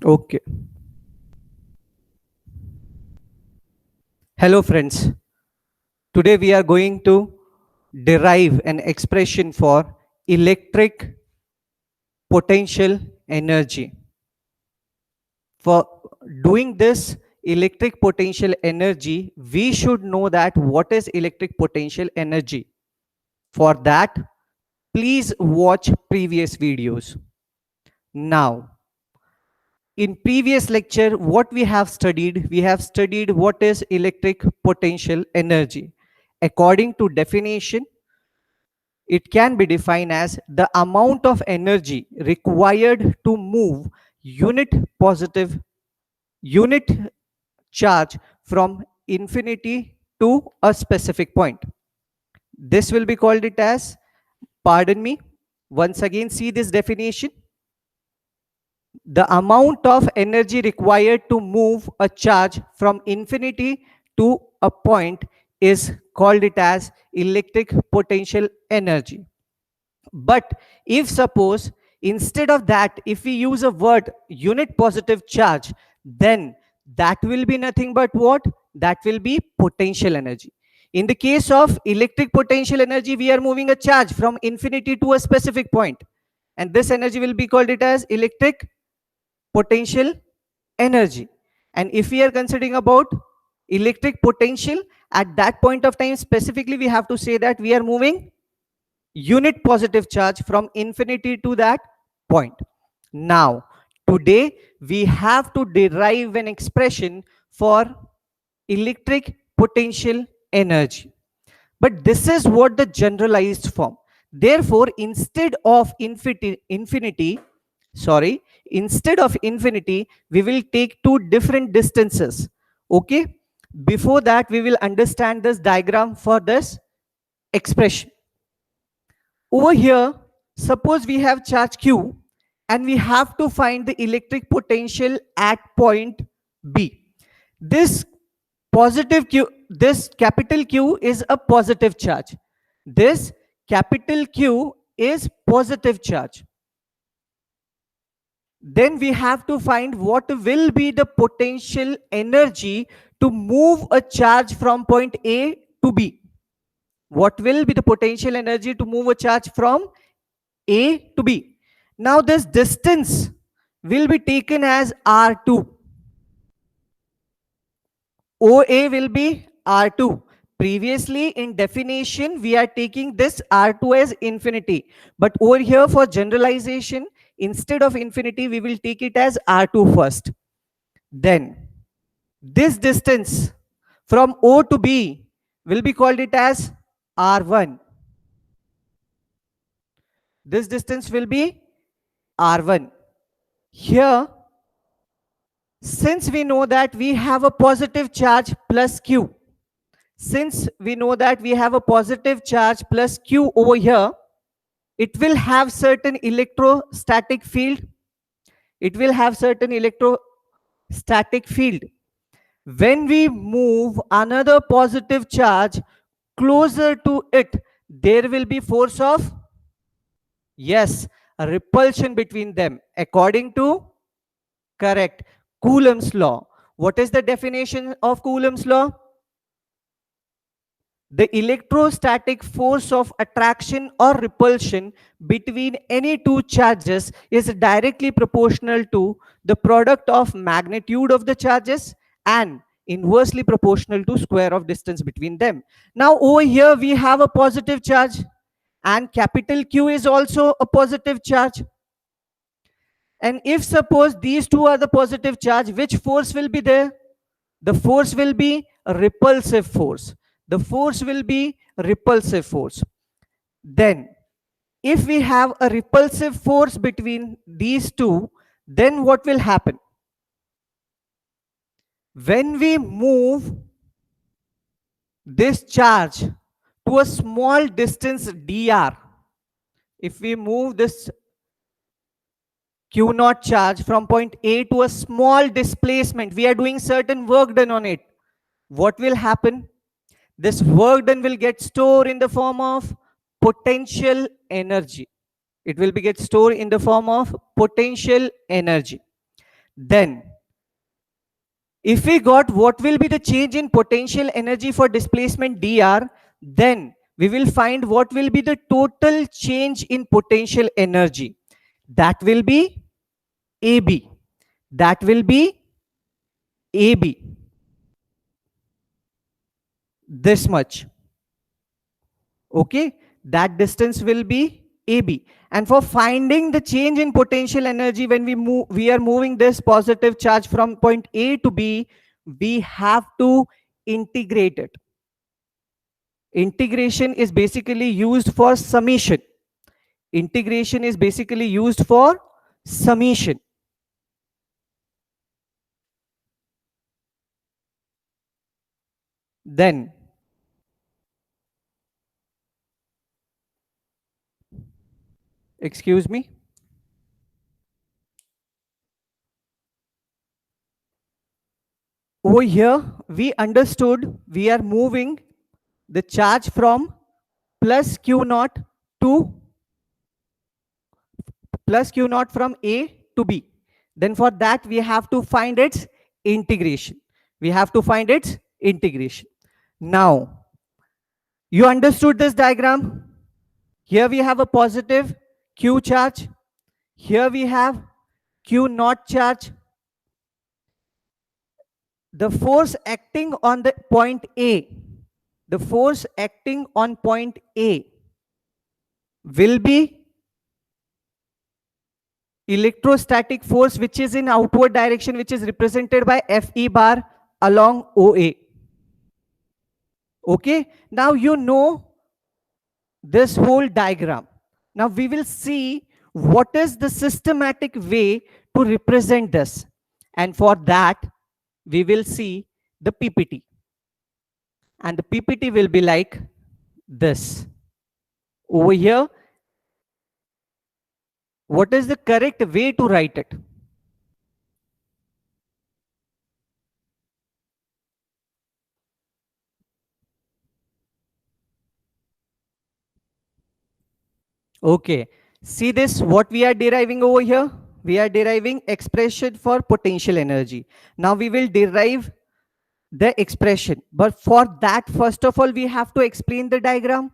Okay. Hello, friends. Today we are going to derive an expression for electric potential energy. For doing this electric potential energy, we should know that what is electric potential energy. For that, please watch previous videos. Now, in previous lecture, what we have studied what is electric potential energy. According to definition, it can be defined as the amount of energy required to move unit positive unit charge from infinity to a specific point. This will be called it as, pardon me, once again see this definition. The amount of energy required to move a charge from infinity to a point is called it as electric potential energy. But if suppose instead of that, if we use a word unit positive charge, then that will be nothing but what? That will be potential energy. In the case of electric potential energy, we are moving a charge from infinity to a specific point, and this energy will be called it as electric potential energy. And if we are considering about electric potential, at that point of time specifically, we have to say that we are moving unit positive charge from infinity to that point. Now, today we have to derive an expression for electric potential energy. But this is what the generalized form. Therefore, instead of infinity, we will take two different distances. Okay. Before that, we will understand this diagram for this expression. Over here, suppose we have charge Q and we have to find the electric potential at point B. This positive Q, this capital Q is a positive charge. This capital Q is positive charge. Then we have to find what will be the potential energy to move a charge from point A to B. What will be the potential energy to move a charge from A to B? Now this distance will be taken as R2. OA will be R2. Previously in definition, we are taking this R2 as infinity. But over here for generalization, instead of infinity, we will take it as R2 first. Then this distance from O to B will be called it as R1. This distance will be R1. Here, since we know that we have a positive charge plus Q, since we know that we have a positive charge plus Q over here, it will have certain electrostatic field. It will have certain electrostatic field. When we move another positive charge closer to it, there will be force of, yes, a repulsion between them according to, correct, Coulomb's law. What is the definition of Coulomb's law? The electrostatic force of attraction or repulsion between any two charges is directly proportional to the product of magnitude of the charges and inversely proportional to square of distance between them. Now over here we have a positive charge and capital Q is also a positive charge. And if suppose these two are the positive charge, which force will be there? The force will be a repulsive force. The force will be repulsive force. Then, if we have a repulsive force between these two, then what will happen? When we move this charge to a small distance dr, if we move this Q naught charge from point A to a small displacement, we are doing certain work done on it. What will happen? This work done will get stored in the form of potential energy. It will be get stored in the form of potential energy. Then if we got what will be the change in potential energy for displacement dr, then we will find what will be the total change in potential energy. That will be AB. That will be AB. This much. Okay, that distance will be AB. And for finding the change in potential energy when we are moving this positive charge from point A to B, we have to integrate it. Integration is basically used for summation. Integration is basically used for summation. Then excuse me. Over here, we understood we are moving the charge from plus Q naught to plus Q naught from A to B. Then for that, we have to find its integration. We have to find its integration. Now, you understood this diagram? Here we have a positive Q charge. Here we have Q naught charge. The force acting on the point A, the force acting on point A will be electrostatic force which is in outward direction, which is represented by Fe bar along OA. Okay, now you know this whole diagram. Now we will see what is the systematic way to represent this, and for that we will see the PPT, and the PPT will be like this. Over here, what is the correct way to write it? Okay, see this, what we are deriving over here? We are deriving expression for potential energy. Now we will derive the expression, but for that, first of all, we have to explain the diagram,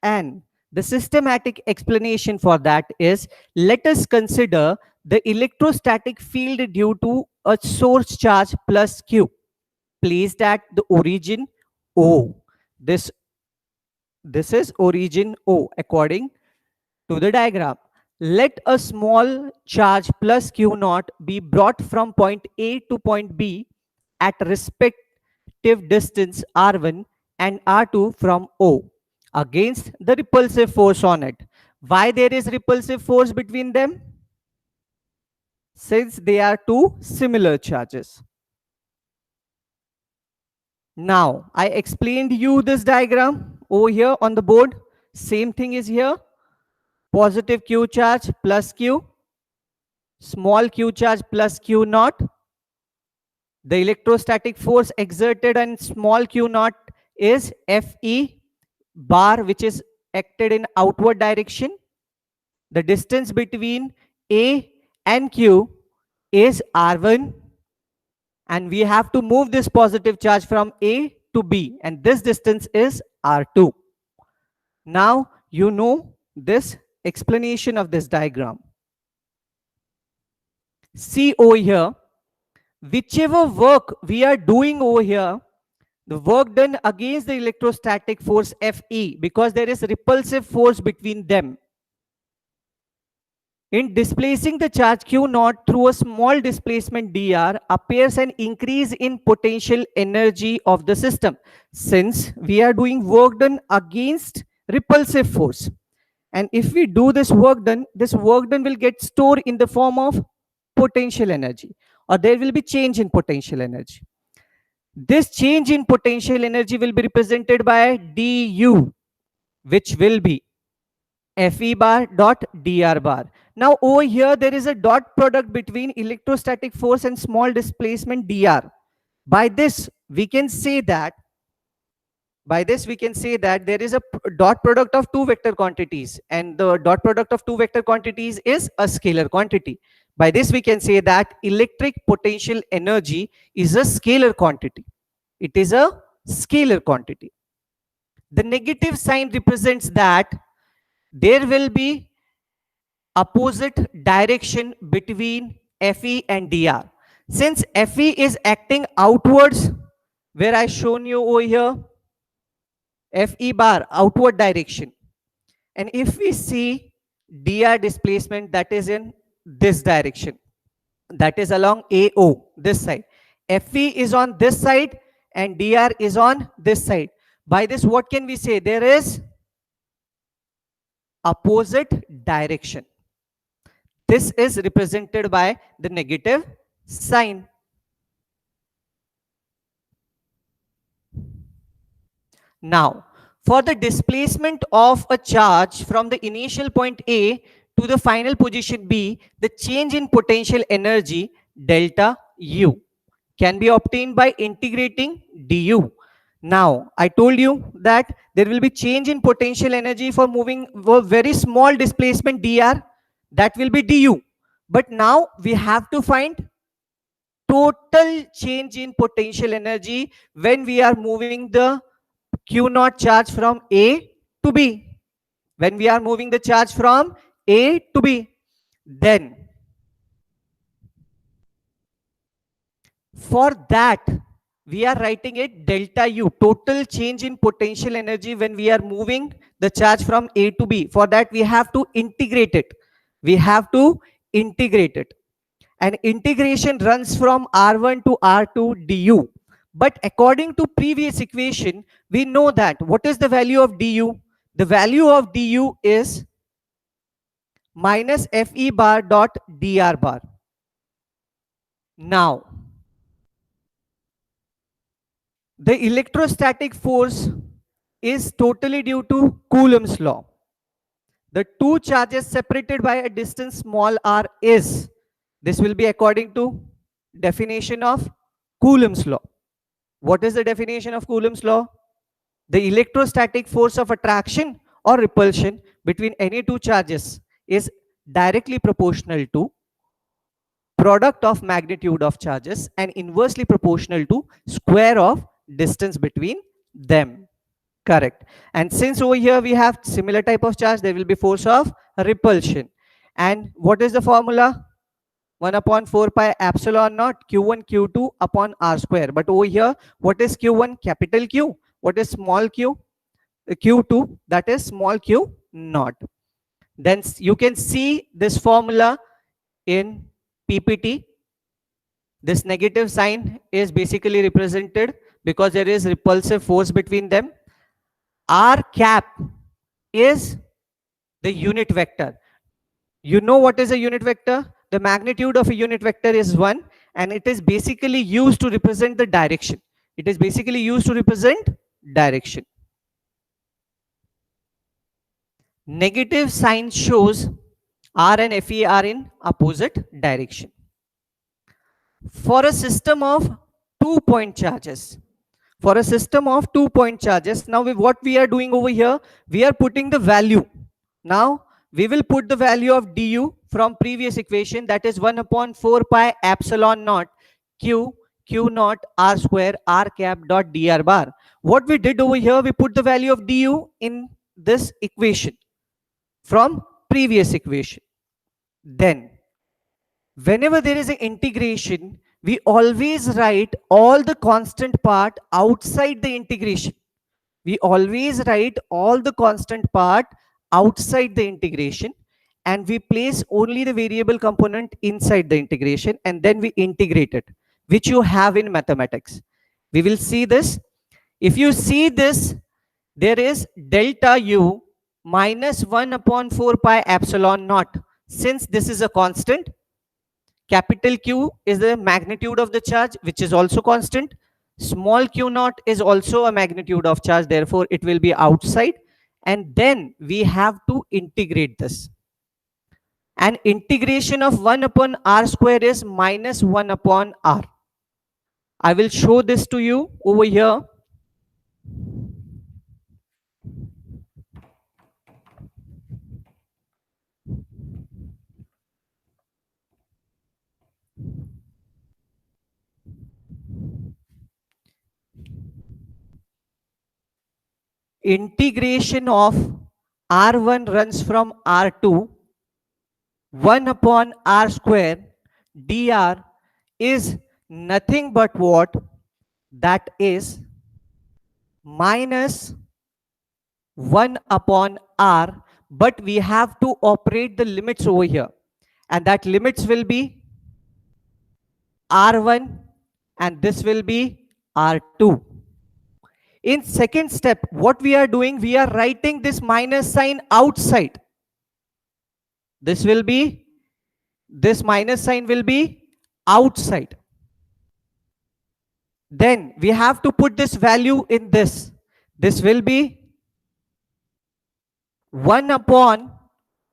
and the systematic explanation for that is, let us consider the electrostatic field due to a source charge plus Q placed at the origin O. This is origin O according to the diagram. Let a small charge plus Q naught be brought from point A to point B at respective distance R1 and R2 from O against the repulsive force on it. Why there is repulsive force between them? Since they are two similar charges. Now, I explained you this diagram over here on the board. Same thing is here. Positive Q charge plus Q, small q charge plus Q naught. The electrostatic force exerted on small q naught is Fe bar, which is acted in outward direction. The distance between A and Q is R1, and we have to move this positive charge from A to B, and this distance is R2. Now you know this explanation of this diagram. See over here, whichever work we are doing over here, the work done against the electrostatic force Fe, because there is repulsive force between them, in displacing the charge Q naught through a small displacement dr, appears an increase in potential energy of the system, since we are doing work done against repulsive force. And if we do this work done will get stored in the form of potential energy, or there will be change in potential energy. This change in potential energy will be represented by du, which will be Fe bar dot dr bar. Now over here there is a dot product between electrostatic force and small displacement dr. By this we can say that there is a dot product of two vector quantities, and the dot product of two vector quantities is a scalar quantity. By this, we can say that electric potential energy is a scalar quantity. It is a scalar quantity. The negative sign represents that there will be opposite direction between Fe and Dr. Since Fe is acting outwards, where I shown you over here, Fe bar outward direction. And if we see Dr displacement, that is in this direction, that is along AO, this side. Fe is on this side and Dr is on this side. By this, what can we say? There is opposite direction. This is represented by the negative sign. Now, for the displacement of a charge from the initial point A to the final position B, the change in potential energy delta U can be obtained by integrating du. Now, I told you that there will be change in potential energy for moving a very small displacement dr, that will be du. But now we have to find total change in potential energy when we are moving the Q naught charge from A to B. When we are moving the charge from A to B, then for that we are writing it delta U, total change in potential energy when we are moving the charge from A to B. For that we have to integrate it. We have to integrate it. And integration runs from R1 to R2 du. But according to previous equation, we know that what is the value of du? The value of du is minus Fe bar dot dr bar. Now, the electrostatic force is totally due to Coulomb's law. The two charges separated by a distance small r is, this will be according to definition of Coulomb's law. What is the definition of Coulomb's law? The electrostatic force of attraction or repulsion between any two charges is directly proportional to product of magnitude of charges and inversely proportional to square of distance between them. Correct. And since over here we have similar type of charge, there will be force of repulsion. And what is the formula? 1 upon 4 pi epsilon naught q1 q2 upon r square. But over here, what is q1? Capital Q. What is small q? Q2, that is small q naught. Then you can see this formula in PPT. This negative sign is basically represented because there is repulsive force between them. R cap is the unit vector. You know what is a unit vector? The magnitude of a unit vector is 1, and it is basically used to represent the direction. It is basically used to represent direction. Negative sign shows R and Fe are in opposite direction. For a system of 2-point charges, now what we are doing over here, we are putting the value. Now we will put the value of du from previous equation, that is 1 upon 4 pi epsilon naught q naught r square r cap dot dr bar. What we did over here, we put the value of du in this equation from previous equation. Then whenever there is an integration, we always write all the constant part outside the integration. We always write all the constant part outside the integration, and we place only the variable component inside the integration, and then we integrate it, which you have in mathematics. We will see this. If you see this, there is delta U minus 1 upon 4 pi epsilon naught. Since this is a constant, capital Q is the magnitude of the charge, which is also constant. Small q naught is also a magnitude of charge, therefore it will be outside. And then we have to integrate this. And integration of 1 upon r square is minus 1 upon r. I will show this to you over here. integration of R1 runs from R2 1 upon R square dr is nothing but what? That is minus 1 upon R, but we have to operate the limits over here, and that limits will be R1 and this will be R2. In second step, what we are doing, we are writing this minus sign outside. This minus sign will be outside. Then we have to put this value in this. This will be 1 upon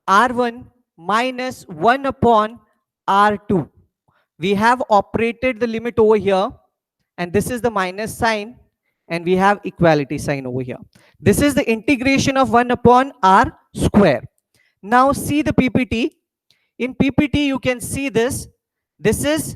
R1 minus 1 upon R2. We have operated the limit over here, and this is the minus sign, and we have equality sign over here. This is the integration of 1 upon R square. Now see the PPT. In PPT you can see this. This is,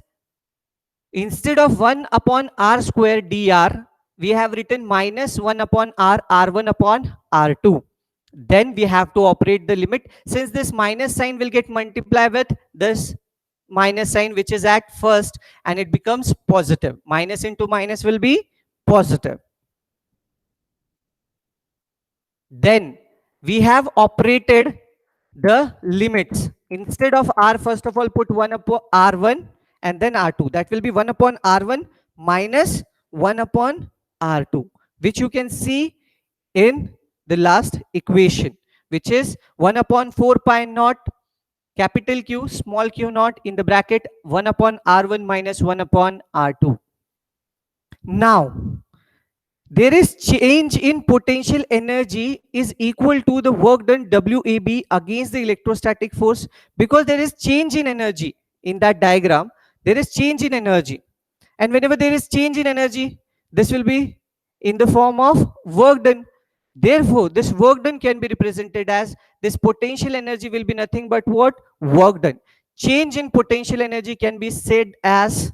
instead of 1 upon R square dr, we have written minus 1 upon R, R1 upon R2. Then we have to operate the limit. Since this minus sign will get multiplied with this minus sign which is at first, and it becomes positive. Minus into minus will be positive. Then we have operated the limits. Instead of R, first of all put 1 upon R1 and then R2. That will be 1 upon R1 minus 1 upon R2, which you can see in the last equation, which is 1 upon 4 pi naught capital Q small q naught in the bracket 1 upon R1 minus 1 upon R2. Now there is change in potential energy is equal to the work done WAB against the electrostatic force, because there is change in energy in that diagram. There is change in energy, and whenever there is change in energy, this will be in the form of work done. Therefore this work done can be represented as, this potential energy will be nothing but what? Work done. Change in potential energy can be said as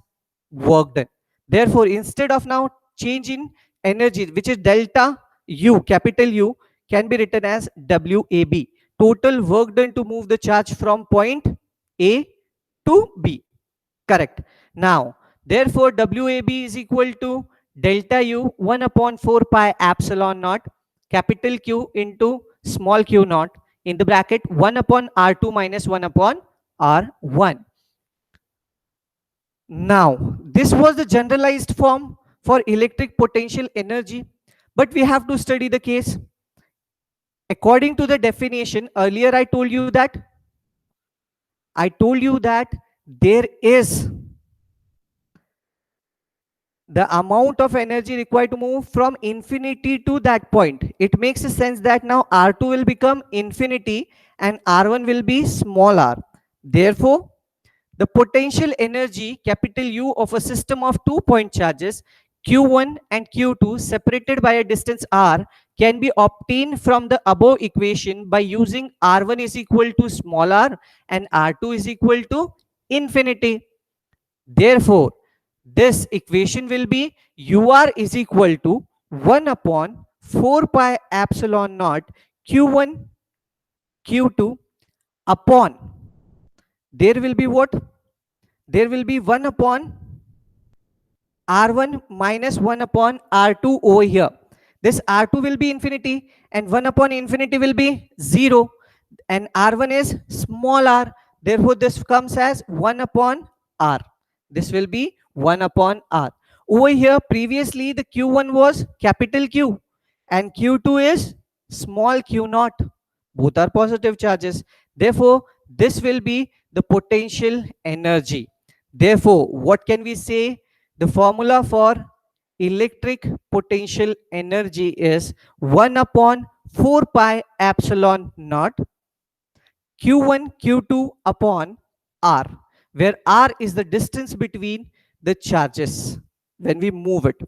work done. Therefore instead of now change in energy, which is delta U, capital U, can be written as WAB, total work done to move the charge from point A to B. Correct. Now therefore WAB is equal to delta U 1 upon 4 pi epsilon naught capital Q into small q naught in the bracket 1 upon R2 minus 1 upon R1. Now this was the generalized form for electric potential energy, but we have to study the case. According to the definition, earlier I told you that there is the amount of energy required to move from infinity to that point. It makes a sense that now R2 will become infinity and R1 will be small r. Therefore the potential energy capital U of a system of 2-point charges Q1 and Q2 separated by a distance r can be obtained from the above equation by using R1 is equal to small r and R2 is equal to infinity. Therefore this equation will be UR is equal to 1 upon 4 pi epsilon naught Q1 Q2 upon, there will be what? There will be 1 upon R1 minus 1 upon R2 over here. This R2 will be infinity and 1 upon infinity will be 0, and R1 is small r. Therefore this comes as 1 upon R. This will be 1 upon R. Over here previously the Q1 was capital Q and Q2 is small q naught. Both are positive charges. Therefore this will be the potential energy. Therefore what can we say? The formula for electric potential energy is 1 upon 4 pi epsilon naught Q1 Q2 upon R, where R is the distance between the charges when we move it.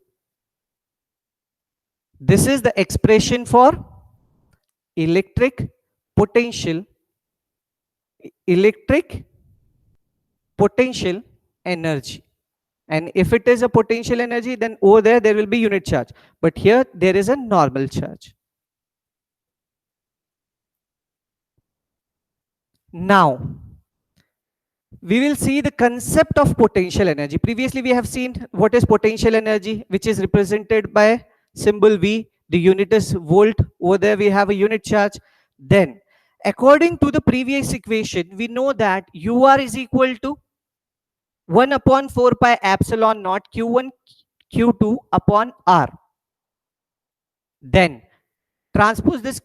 This is the expression for electric potential energy. And if it is a potential energy, then over there will be unit charge, but here there is a normal charge. Now, we will see the concept of potential energy. Previously, we have seen what is potential energy, which is represented by symbol V. The unit is volt. Over there, we have a unit charge. Then, according to the previous equation, we know that UR is equal to 1 upon 4 pi epsilon naught Q1 Q2 upon R. Then, transpose this,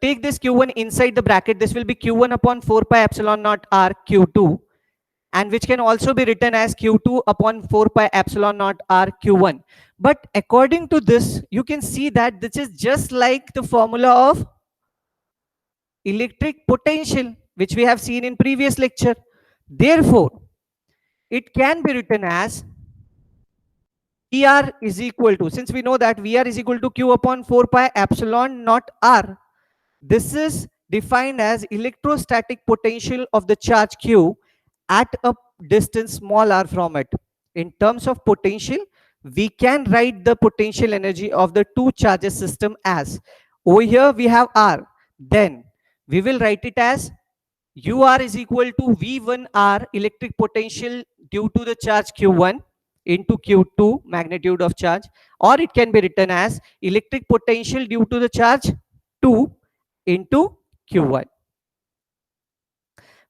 take this Q1 inside the bracket. This will be Q1 upon 4 pi epsilon naught R Q2, and which can also be written as Q2 upon 4 pi epsilon naught R Q1. But according to this, you can see that this is just like the formula of electric potential, which we have seen in previous lecture. Therefore, it can be written as VR is equal to, since we know that VR is equal to Q upon 4 pi epsilon naught R. This is defined as electrostatic potential of the charge Q at a distance small r from it. In terms of potential, we can write the potential energy of the two charges system as, over here we have R, then we will write it as UR is equal to V1R electric potential due to the charge Q1 into Q2 magnitude of charge, or it can be written as electric potential due to the charge 2 into Q1,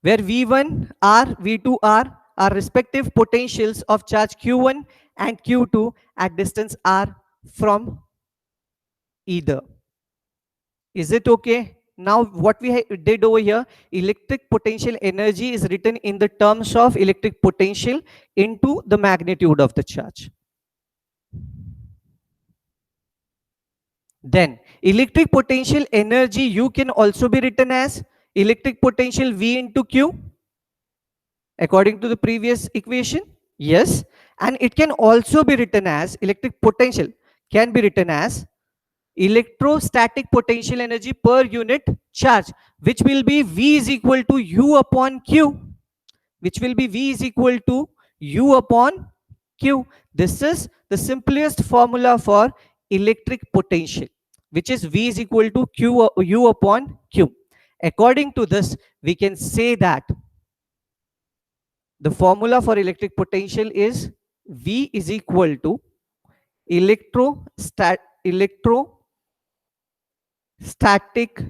where V1R, V2R are respective potentials of charge Q1 and Q2 at distance R from either. Is it okay? Now what we did over here, electric potential energy is written in the terms of electric potential into the magnitude of the charge. Then electric potential energy U can also be written as electric potential V into Q according to the previous equation. Yes, and it can also be written as electric potential can be written as electrostatic potential energy per unit charge, which will be V is equal to U upon Q, which will be V is equal to U upon Q. This is the simplest formula for electric potential, which is V is equal to U upon Q. According to this, we can say that the formula for electric potential is V is equal to electrostatic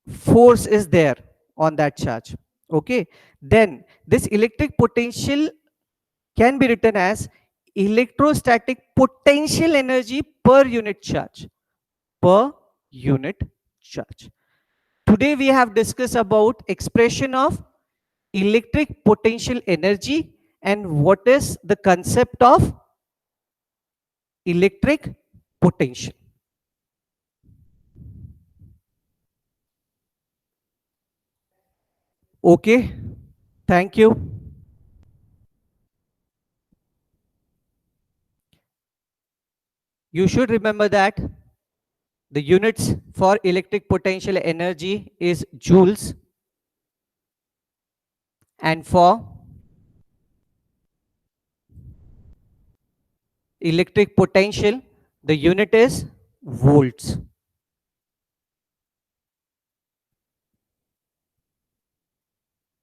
force is there on that charge. Okay, then this electric potential can be written as electrostatic potential energy per unit charge. Per unit charge. Today we have discussed about expression of electric potential energy and what is the concept of electric potential. Okay, thank you. You should remember that the units for electric potential energy is joules, and for electric potential the unit is volts.